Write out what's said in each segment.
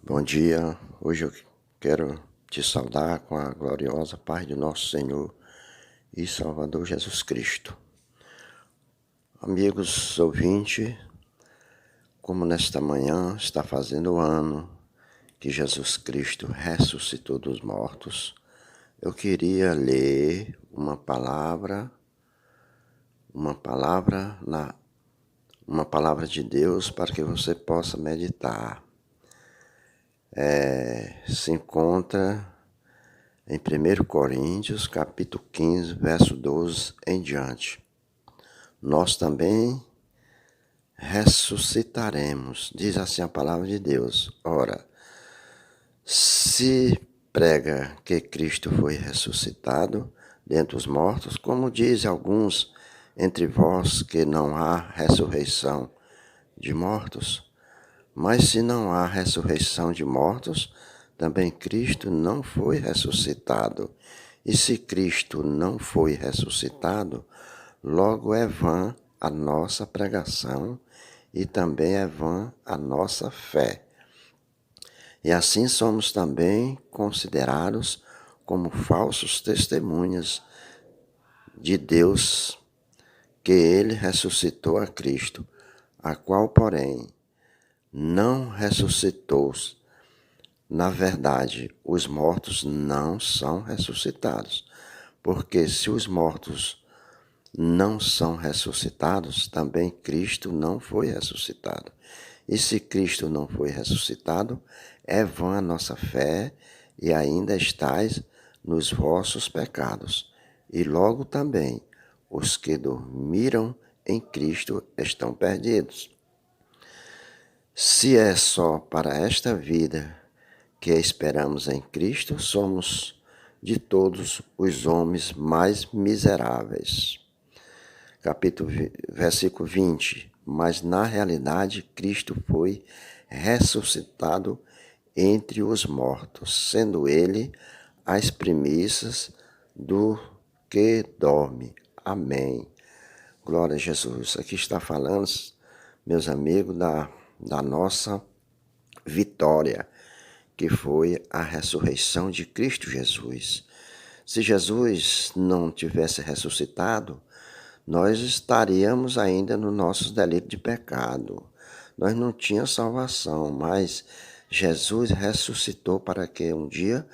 Bom dia, hoje eu quero te saudar com a gloriosa paz de nosso Senhor e Salvador Jesus Cristo. Amigos ouvintes, como nesta manhã está fazendo o ano que Jesus Cristo ressuscitou dos mortos, eu queria ler uma palavra de Deus para que você possa meditar. Se encontra em 1 Coríntios, capítulo 15, verso 12 em diante. Nós também ressuscitaremos, diz assim a palavra de Deus. Ora, se prega que Cristo foi ressuscitado dentre os mortos, como dizem alguns entre vós que não há ressurreição de mortos, mas se não há ressurreição de mortos, também Cristo não foi ressuscitado. E se Cristo não foi ressuscitado, logo é vã a nossa pregação e também é vã a nossa fé. E assim somos também considerados como falsos testemunhas de Deus, que ele ressuscitou a Cristo, a qual, porém, não ressuscitou. Na verdade, os mortos não são ressuscitados, porque se os mortos não são ressuscitados, também Cristo não foi ressuscitado. E se Cristo não foi ressuscitado, é vã a nossa fé e ainda estáis nos vossos pecados. E logo também os que dormiram em Cristo estão perdidos. Se é só para esta vida que esperamos em Cristo, somos de todos os homens mais miseráveis. Versículo 20. Mas na realidade Cristo foi ressuscitado entre os mortos, sendo ele as primícias do que dorme. Amém. Glória a Jesus. Aqui está falando, meus amigos, da nossa vitória, que foi a ressurreição de Cristo Jesus. Se Jesus não tivesse ressuscitado, nós estaríamos ainda no nosso delito de pecado. Nós não tínhamos salvação, mas Jesus ressuscitou para que um dia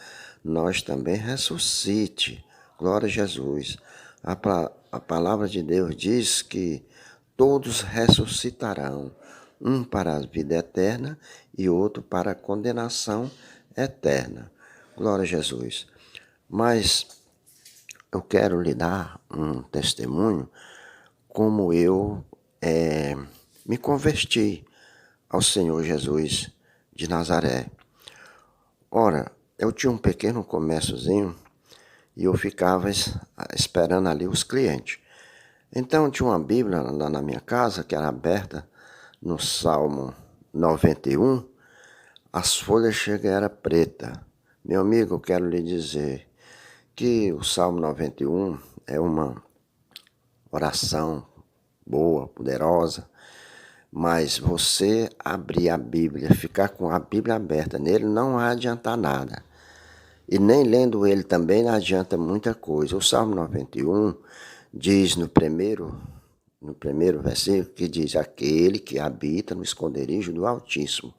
nós também ressuscite. Glória a Jesus. A palavra de Deus diz que todos ressuscitarão, um para a vida eterna e outro para a condenação eterna. Glória a Jesus. Mas eu quero lhe dar um testemunho como eu me converti ao Senhor Jesus de Nazaré. Ora, eu tinha um pequeno comérciozinho e eu ficava esperando ali os clientes. Então tinha uma Bíblia lá na minha casa que era aberta no Salmo 91, as folhas chegam era preta. Meu amigo, eu quero lhe dizer que o Salmo 91 é uma oração boa, poderosa, mas você abrir a Bíblia, ficar com a Bíblia aberta nele, não vai adiantar nada. E nem lendo ele também não adianta muita coisa. O Salmo 91 diz no primeiro versículo, que diz: aquele que habita no esconderijo do Altíssimo,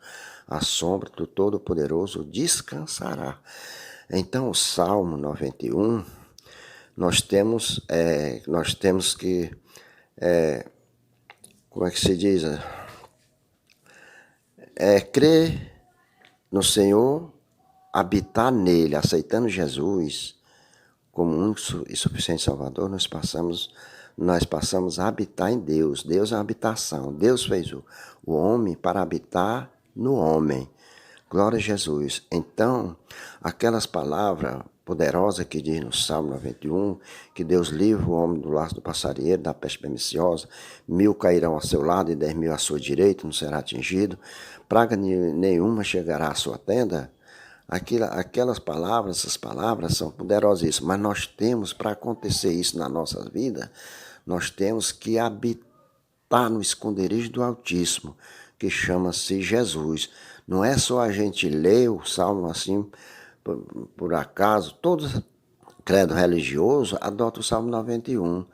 à sombra do Todo-Poderoso descansará. Então, o Salmo 91, nós temos que, como é que se diz? Crer no Senhor, habitar nele, aceitando Jesus como único e suficiente Salvador, nós passamos a habitar em Deus. Deus é uma habitação. Deus fez o homem para habitar no homem. Glória a Jesus. Então, aquelas palavras poderosas que diz no Salmo 91, que Deus livra o homem do laço do passarinheiro, da peste perniciosa, 1000 cairão ao seu lado e 10.000 à sua direita, não será atingido, praga nenhuma chegará à sua tenda. Aquelas palavras, essas palavras são poderosíssimas, mas nós temos, para acontecer isso na nossa vida, nós temos que habitar no esconderijo do Altíssimo, que chama-se Jesus. Não é só a gente ler o Salmo assim, por acaso, todo credo religioso adota o Salmo 91,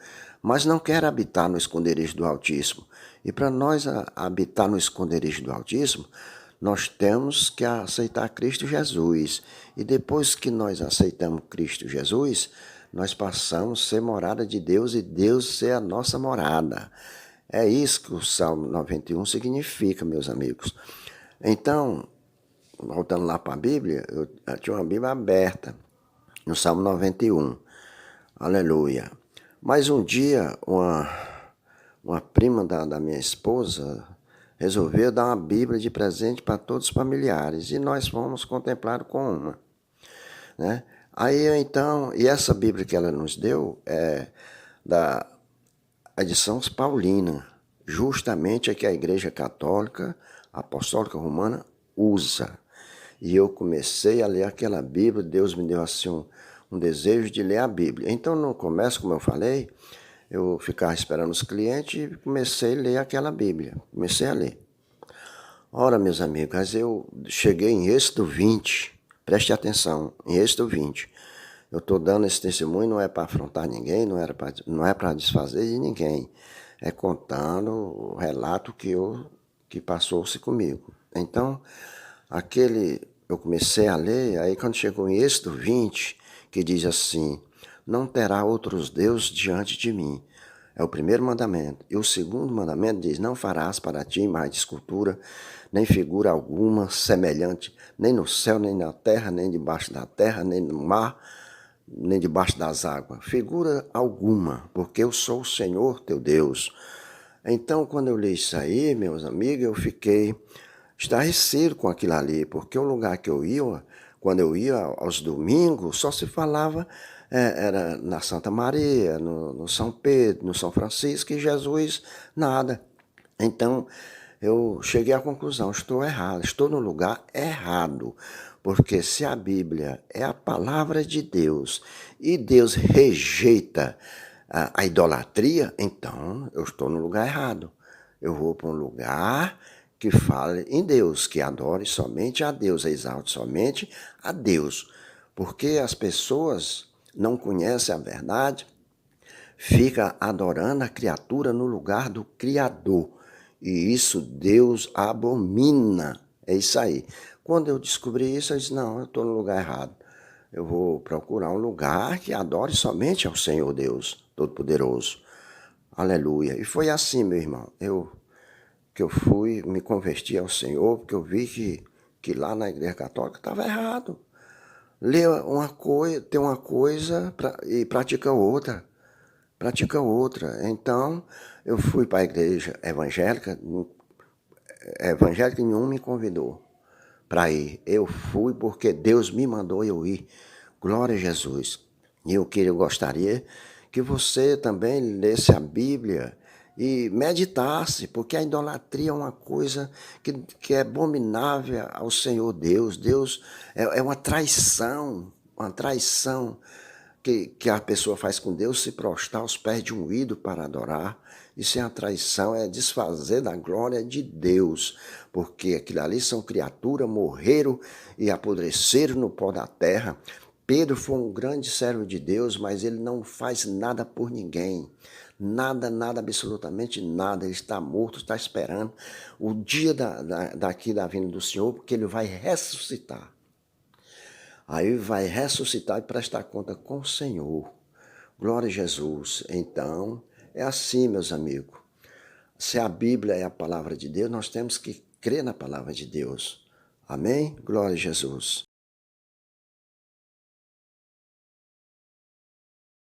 mas não quer habitar no esconderijo do Altíssimo. E para nós habitar no esconderijo do Altíssimo, nós temos que aceitar Cristo Jesus. E depois que nós aceitamos Cristo Jesus, nós passamos a ser morada de Deus e Deus ser a nossa morada. É isso que o Salmo 91 significa, meus amigos. Então, voltando lá para a Bíblia, eu tinha uma Bíblia aberta, no Salmo 91. Aleluia. Mas um dia, uma prima da minha esposa resolveu dar uma Bíblia de presente para todos os familiares e nós fomos contemplar com uma, né? Aí então, e essa Bíblia que ela nos deu é da edição paulina, justamente a que a Igreja Católica Apostólica Romana usa. E eu comecei a ler aquela Bíblia, Deus me deu assim um desejo de ler a Bíblia. Então, no começo, como eu falei, eu ficava esperando os clientes e comecei a ler aquela Bíblia. Comecei a ler. Ora, meus amigos, mas eu cheguei em Êxodo 20, preste atenção, em Êxodo 20. Eu estou dando esse testemunho, não é para afrontar ninguém, não é para desfazer de ninguém. É contando o relato que passou-se comigo. Então, eu comecei a ler, aí quando chegou em Êxodo 20, que diz assim, não terá outros deuses diante de mim. É o primeiro mandamento. E o segundo mandamento diz, não farás para ti imagem de escultura, nem figura alguma semelhante, nem no céu, nem na terra, nem debaixo da terra, nem no mar, nem debaixo das águas. Figura alguma, porque eu sou o Senhor teu Deus. Então, quando eu li isso aí, meus amigos, eu fiquei estarrecido com aquilo ali, porque o lugar que eu ia, quando eu ia aos domingos, só se falava, era na Santa Maria, no São Pedro, no São Francisco, e Jesus, nada. Então, eu cheguei à conclusão, estou errado, estou no lugar errado, porque se a Bíblia é a palavra de Deus e Deus rejeita a idolatria, então eu estou no lugar errado. Eu vou para um lugar que fale em Deus, que adore somente a Deus, exalte somente a Deus, porque as pessoas não conhecem a verdade, fica adorando a criatura no lugar do Criador. E isso Deus abomina. É isso aí. Quando eu descobri isso, eu disse, não, eu estou no lugar errado. Eu vou procurar um lugar que adore somente ao Senhor Deus Todo-Poderoso. Aleluia. E foi assim, meu irmão. Que eu fui, me converti ao Senhor, porque eu vi que lá na Igreja Católica estava errado. Lê uma coisa, tem uma coisa e pratica outra. Pratica outra. Então, eu fui para a igreja evangélica nenhum me convidou para ir. Eu fui porque Deus me mandou eu ir. Glória a Jesus. E eu gostaria que você também lesse a Bíblia e meditasse, porque a idolatria é uma coisa que é abominável ao Senhor Deus. Deus é uma traição que a pessoa faz com Deus, se prostrar aos pés de um ídolo para adorar. Isso é uma traição, é desfazer da glória de Deus, porque aquilo ali são criaturas, morreram e apodreceram no pó da terra. Pedro foi um grande servo de Deus, mas ele não faz nada por ninguém. Nada, nada, absolutamente nada. Ele está morto, está esperando o dia da vinda do Senhor, porque ele vai ressuscitar. Aí vai ressuscitar e prestar conta com o Senhor. Glória a Jesus. Então, é assim, meus amigos. Se a Bíblia é a palavra de Deus, nós temos que crer na palavra de Deus. Amém? Glória a Jesus.